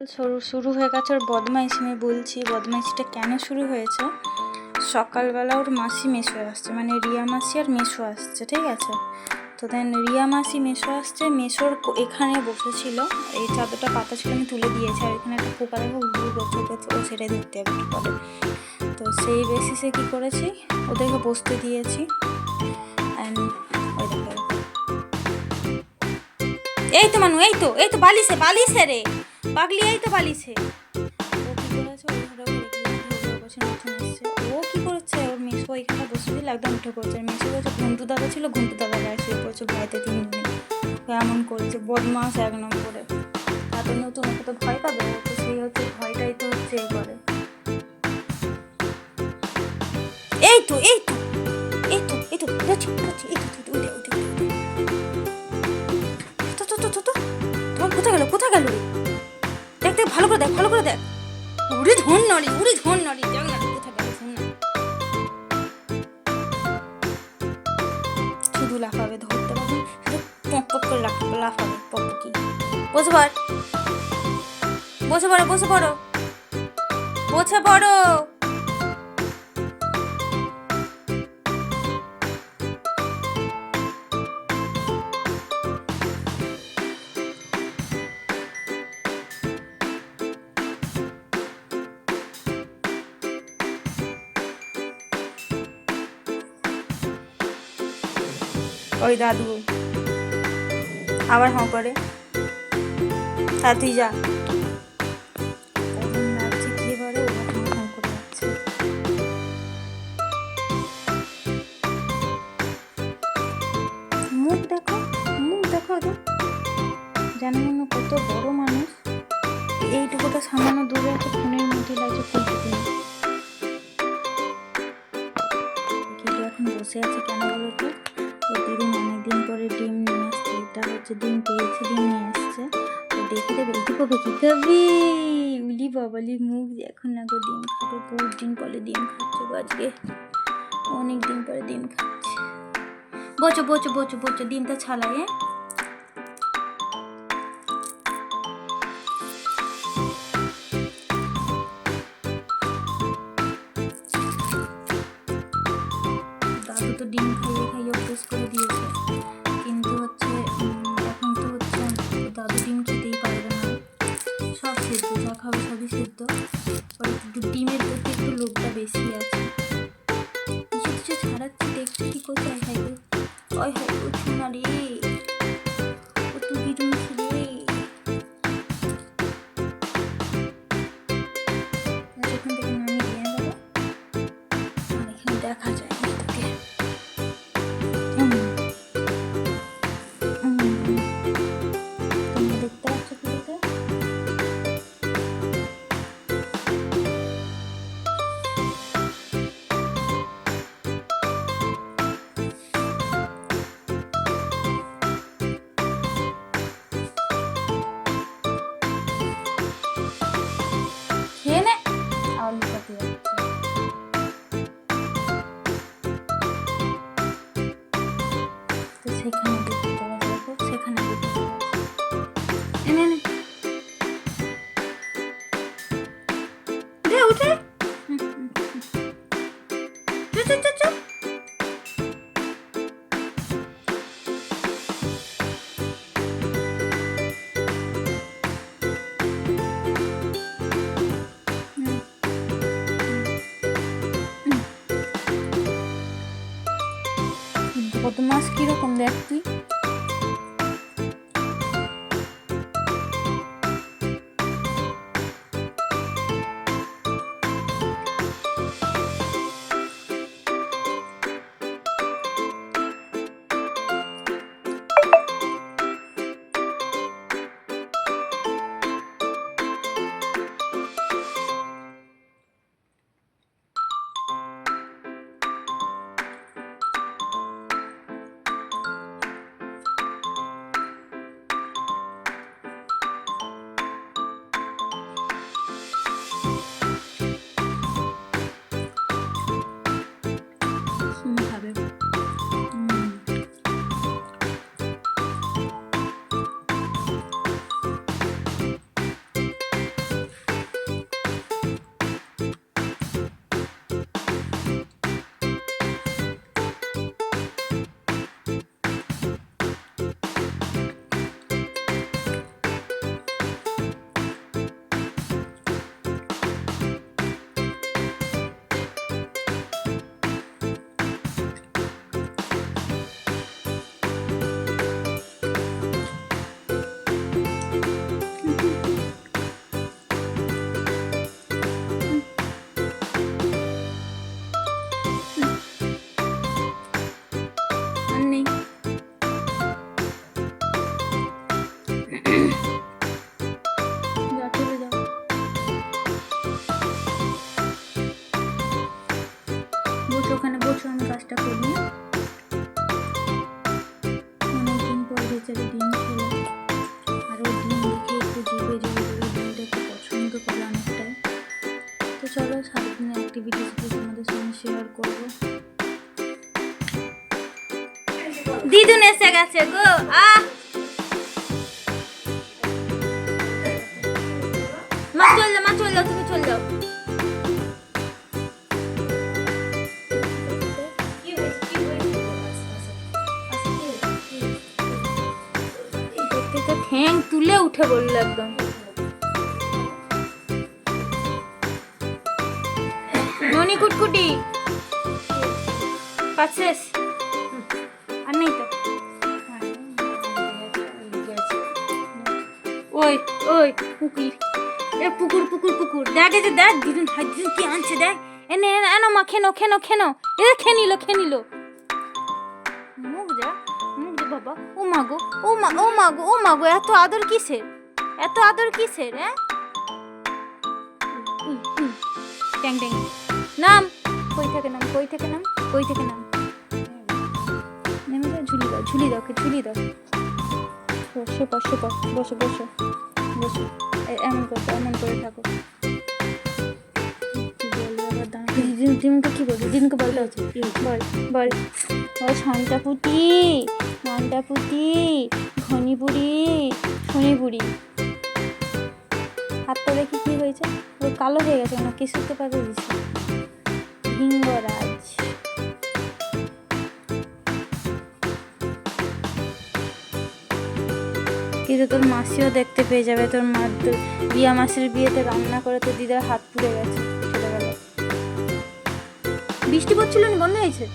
শুরু হয়ে গেছে ওর বদমাইশি। আমি বলছি বদমাইশিটা কেন শুরু হয়েছে। সকালবেলা ওর মাসি মেসো আসছে, মানে রিয়া মাসি আর মেসো আসছে, ঠিক আছে। তো দেন রিয়া মাসি মেসো আসছে, মেসোর এখানে বসেছিল, এই চাদরটা পাতা ছিল আমি তুলে দিয়েছি, আর এখানে একটা পোকা দেখো ঘুরু করছে, ও সেটাই ধরতে হবে কী করে। তো সেই বেসিসে কী করেছি, ওদেরকে বসতে দিয়েছি। অ্যান্ড ওই দেখো, এই তো মানু, এই তো বালিশে বালিশে রে পাগলি, এই তো বালিশে। ও কী করেছে, ও কী করেছে, ওর মেসো এখানে বসে দিল, একদম উঠে পড়ছে। আর মেসো বলছে ঘন্টু দাদা ছিল, ঘন্টু দাদা গায়ে শুয়ে পড়ছে, ভয়তে তিনজনে এমন করেছে, বদমাস এক নম্বরে। তাদের নতুন ওকে তো ভয় পাবে, ও তো সেই হচ্ছে ভয়টাই তো হচ্ছে এ করে। এই তো কোথায় গেল দেখ ভালো করে দেখ। উড়ি ধন নড়ি দেখ না কোথায় গেল, শোন না। শুধু লাফাবে, ধরতে পারবে শুধু পক করে লাফাবে। পক কি বসে পড়ো। ওই দাদু আবার হাঁ করে, তা তুই যা। মুখ দেখো যেন মনে কত বড় মানুষ। এইটুকুটা সামান্য দূরে আছে, ফোনের মধ্যে লাগছে ফুলটুকুনি। কিন্তু এখন বসে আছে কেন বলো তো, ওই দিদিন অনেকদিন পরে ডিম নিয়ে আসছে, এটা হচ্ছে ডিম পেয়েছে, ডিম নিয়ে আসছে। তো দেখে দেবে একটু কবে কি খাবি, উলি বাবালি মুখ এখন না গো, ডিম খাবে, বহুত দিন পরে ডিম খাচ্ছে গো, আজকে অনেক দিন পরে ডিম খাচ্ছে। বোচো ডিমটা ছালাই। দাদু তো ডিম খাইয়ে অভ্যেস করে দিয়েছে, কিন্তু হচ্ছে এখন তো হচ্ছে দাদু ডিম খেতেই পারবে না, সব সেদ্ধ, যা খাবে সবই সেদ্ধ। ডিমের প্রতি একটু লোভটা বেশি আছে, কিছু ছাড়াচ্ছি দেখছি কি করছে। হয় না রে, ও তো গিরুম রে। এখান থেকে নামিয়ে দিয়ে দেবো, আর এখানে দেখা যায় তোকে। তোমরা দেখতে পাচ্ছ পুরোতে, খেয়ে নে আর লুকাতে যাচ্ছে। তো সেখানে দেখতে পাবো, সেখানে দেখতে পাবো। এনে উঠে বদমাস কিরকম দেখ তুই। কাজটা করি। অনেকদিন পর বেচারি ডিম খেলো, আর ওই ডিম দেখে একটু জিভে জল করে ডিমটা একটু পছন্দ করে অনেকটাই। তো চলো সারাদিনের অ্যাক্টিভিটিসগুলো তোমাদের সঙ্গে শেয়ার করবো। দিদুন এসে গেছে গো। মা চল যাও, তুমি চল যাও। ঠ্যাং তুলে উঠে বললো একদম। ননি কুটকুটি কাজ শেষ? আর নেই তো? ওই ওই পুকুর, এ পুকুর পুকুর পুকুর দেখ, এই যে দেখ দিদুন কি আনছে দেখ। এনে এনো মা, খেনো খেনো খেনো। এ খেয়ে নিল। মুখ যা বাবা। ও মাগো, ও মাগো, এত আদর কিসের? হ্যাঁ? ট্যাং ট্যাং নাম। কই থেকে নাম। নেমে যা, ঝুলি দাও। বসো। এমন করে থাকো। দিনকে কি বলবি? দিনকে বলতে হচ্ছে বল শান্তাপুতি, ঘনিপুরি, শনিপুরি। হাতটা দেখি কি হয়েছে, ওই কালো হয়ে গেছে না, কিছুতে পারে দিচ্ছে। লিঙ্গরাজ কিন্তু তোর মাসিও দেখতে পেয়ে যাবে। তোর মা রিয়া মাসির বিয়েতে রান্না করে তোর দিদার হাত পুড়ে গেছে ছোটবেলায়। বৃষ্টি পড়ছিল না, বন্ধ হয়েছে।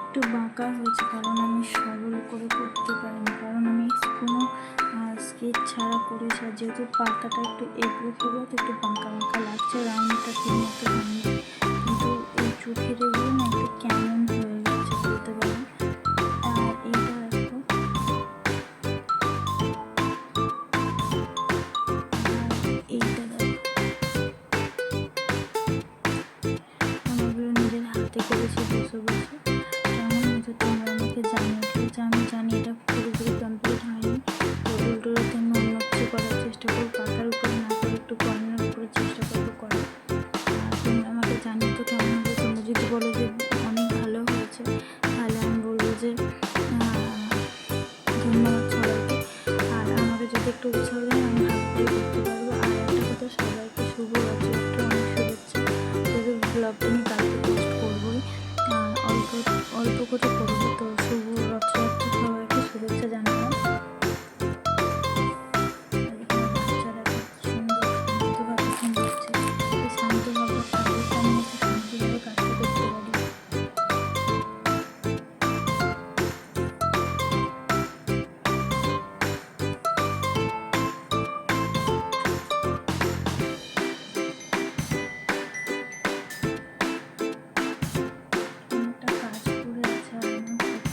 একটু বাঁকা হয়েছে কারণ আমি সরল করে করতে পারিনি, কারণ আমি কোনো স্কেচ ছাড়া করেছি। আর যেহেতু পাতাটা একটু এগড়ে ফেলে তো একটু বাঁকা লাগছে, রাউন্ডটা ঠিক মতো হয়নি। কিন্তু এই চোখের এগুলো না একটু কেমন হয়ে গেছে বলতে পারি। আর এইটা দেখো, এইটা দেখো, অনেকগুলো নিজের হাতে করেছি বসে। তোমরা আমাকে জানিও, ঠিক আছে? আমি জানি এটা পুরোপুরি কমপ্লিট হয়নি, তো উল্টোতে আমি অন্য কিছু করার চেষ্টা করবো। পাতার উপরে না করে একটু কর্নার উপরে চেষ্টা করবো করার। আর তোমরা আমাকে জানিও তো কেমন হবে। তোমরা যদি বলো যে অনেক ভালো হয়েছে, তাহলে আমি বলবো যে ধন্যবাদ সবাইকে। আর আমাকে যদি একটু উৎসাহ দেন আমি ভালো করে করতে পারবো। আর একটা কথা, সবাইকে শুভ রথযাত্রা অনেক শুভেচ্ছা। যদি ব্লগটা আমি কালকে পোস্ট করবোই, অল্প করে করবো। তো শুভ রথযাত্রা, সবাইকে শুভেচ্ছা জানালাম। বাচ্চারা সুন্দর শান্তভাবে ঘুমাচ্ছে, শান্তভাবে থাকলে আমি শান্তভাবে কাজটা করতে পারি। একটা কাজ করে আছে আর আমার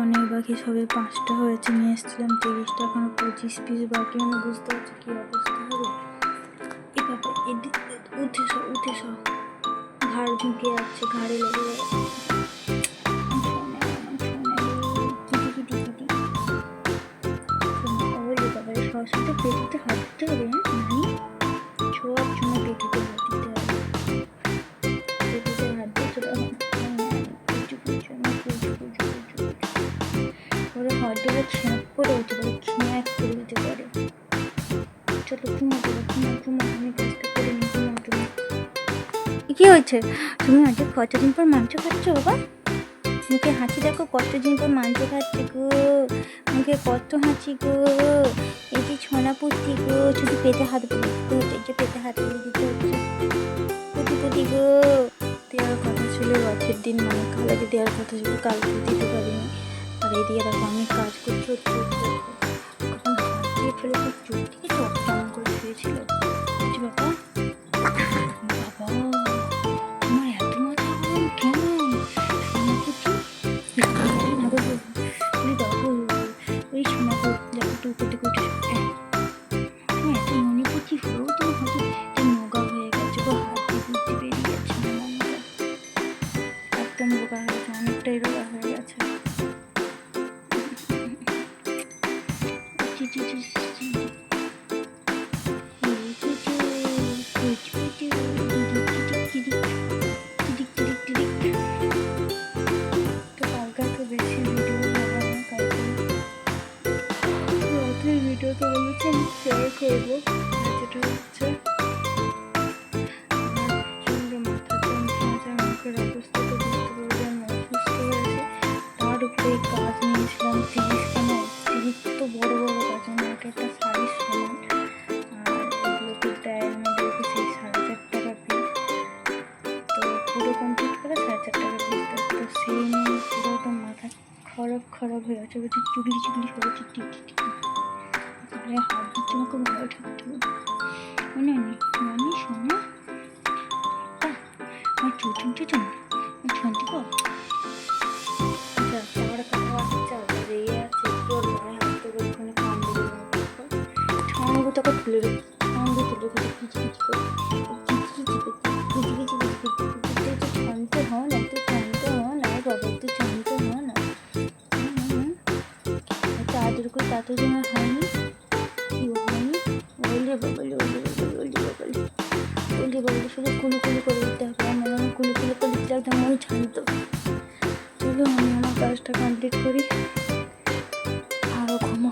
অনেক বাকি, সবে 5টা হয়েছে, নিয়ে এসেছিলাম 30টা, এখনো 25 পিস বাকি। আমি বুঝতে পারছি কী অবস্থা হবে। এ বাবা, উঠে সব ঘাড় ঝুঁকে যাচ্ছে, ঘাড়ে লেগে যাচ্ছে। সরস্বতী পেটিতে হাত দিতে হবে, হ্যাঁ সব সময় পেটিতে হাত দিতে হবে, পেটিতে হাত দিয়ে চলে ওরা হয়তো ছিঁড় করে উঠতে পারে, খিঁয়াক করে দিতে পারে। চলো ঘুমো, আমি কাজটা করে নি, ঘুমো তুমি। কী হয়েছে? তুমি আজকে কতদিন পর মাংস খাচ্ছ বাবা? মুখে হাঁচি দেখো, কতদিন পর মাংস খাচ্ছে গো, মুখে কত হাঁচি গো। এই যে ছোনা পুঁতি গো, শুধু পেটে হাত দিতে হচ্ছে, যে পেটে হাত দিয়ে দিতে হচ্ছে। পুঁতি গো, দেওয়ার কথা ছিল রথের দিন, মানে কালকে দেওয়ার কথা ছিল, কালকে দিতে পারিনি। আর এই দিয়ে দেখো আমি কাজ করছি, কখন হাত দিয়ে ফেলে তো চোখ থেকে চোখ কেমন করে শুয়েছিল। বুঝছি বাবা, আমার এত মাথা গরম কেন? ওই শোনা দেখো তুমি এত মনে করছি হয়েও তুমি হয়তো নোগা হয়ে গেছে গো, হাত দিয়ে বুদ্ধি বেরিয়ে গেছে, একদম রোগা হয়ে গেছে, অনেকটাই রোগা হয়ে গেছে। ভিডিও তো বলেছি আমি শেয়ার করবো, যেটা হচ্ছে আমার প্রচণ্ড মাথা যন্ত্রণা, মুখের অবস্থা তো বুঝতে পারবে আমি অসুস্থ হয়েছে। তার উপরে কাজ নিয়েছিলাম 30 তো বড় কাজ, আমার একটা শাড়ির সমান। আর এগুলোকে দেয় আমাদেরকে সেই 4,500 টাকা পিস, তো পুরো কমপ্লিট করে 4,500 টাকা পিস দেয়। তো সেই নিয়ে পুরো তো মাথা খারাপ হয়ে গেছে, বলছি চুগলি হয়ে গেছে, টিকি হাত দিচ্ছে, আমাকে ভালো থাকতে হবে। মনে শোনা আমার চুচুনতে শুনতে পাও। আচ্ছা আমার কথাবার্তা রেগে আছে, তোর গায়ে হাত থেকে ওখানে কান দিলে ঠাঙ্গু তোকে তুলে রেখে কিচকিচ করে একটু শান্ত হন, বাবা একটু শান্ত হন। এত আদর করে তাতে যেন হয়নি, কি হয়নি, বললে শুধু কুলু করে দিতে হবে। আমার কুলু করে দিতে একদম মন শান্ত। চলো আমি আমার কাজটা কমপ্লিট করি, আরও ঘুমো।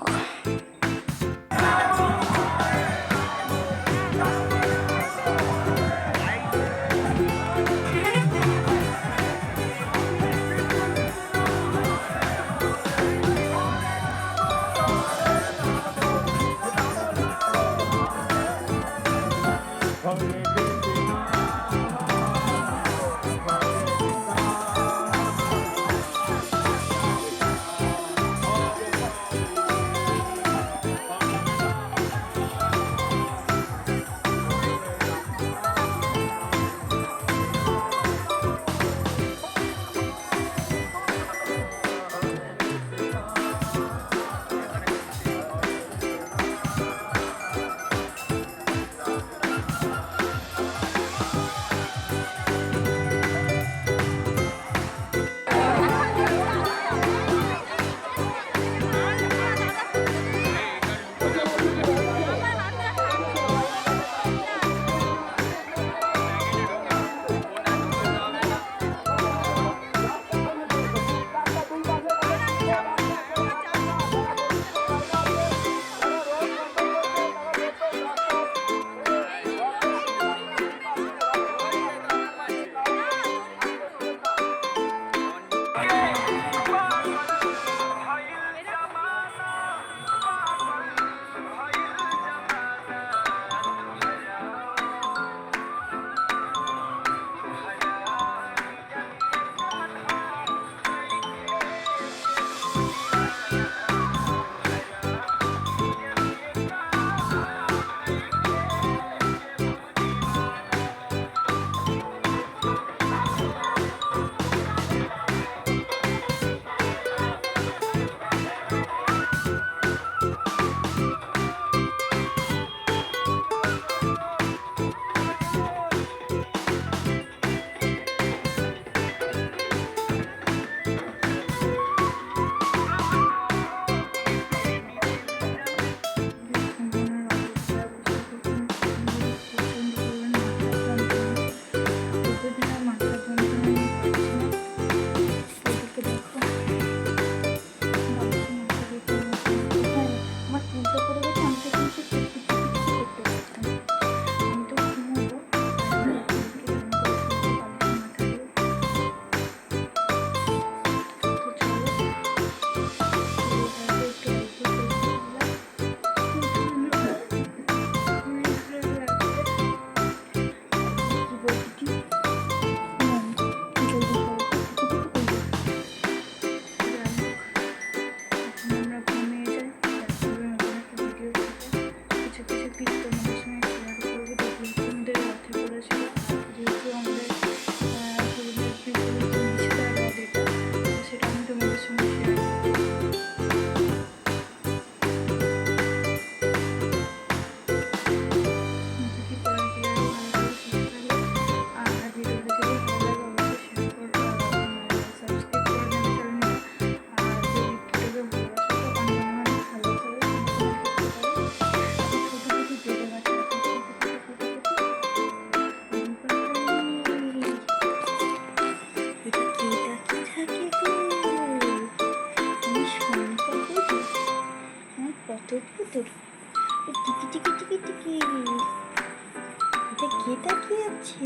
কে তাকিয়ে আছে?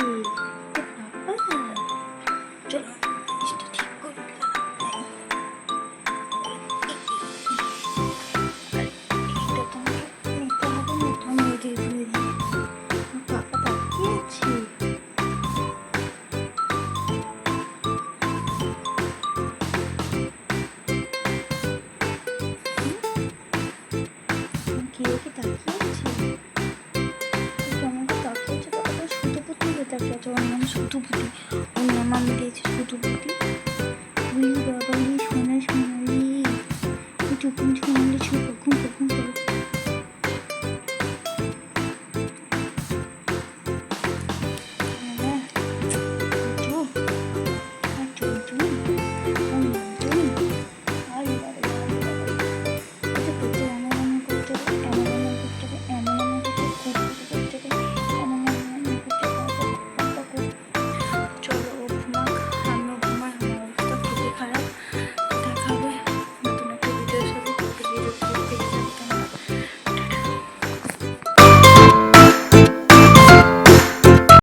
বাবা, চলো জিনিসটা ঠিক করে দিলাম। এটা তোমাকে নিতে হবে না, তুমি এদিকে ঘুরে দিই। বাবা তাকিয়ে আছে। কেউ কি তাকিয়ে আছে? কেমন তাকিয়ে আছে? বাবা সুতোপুতি হয়ে তাকিয়ে আছে। ওর নাম সুতোপুতি, ওর নাম আমি দিয়েছি